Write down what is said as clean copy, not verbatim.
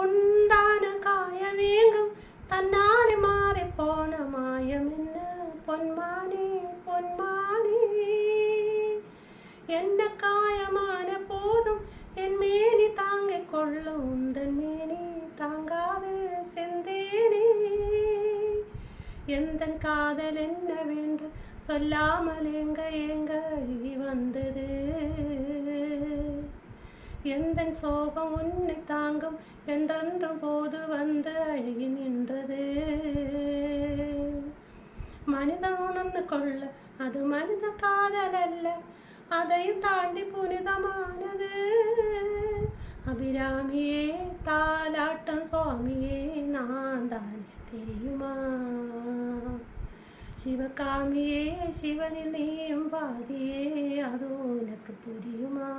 உண்டான காய வீங்கும் தன்னாலே மாறி போன மாயம் என்ன பொன்மானே பொன்மானே. என்ன காயமான போதும் என் மேனி தாங்கிக் கொள்ளும் உந்தன் மேனி தாங்காது செந்தேனே. எந்தன் காதல் என்னவென்று சொல்லாமல் எங்க எங்க அழுகி வந்தது. எந்தன் சோகம் உன்னை தாங்கும் என்றென்றும் போது வந்து அழுகி நின்றது. மனிதன் உணர்ந்து கொள்ள அது மனித காதல் அல்ல, அதையும் தாண்டி புனிதமானது. அபிராமியே தாலாட்டம் சுவாமியே நான் தான் தெரியுமா. சிவகாமியே சிவனில் நீயும் பாதியே அது உனக்கு புரியுமா.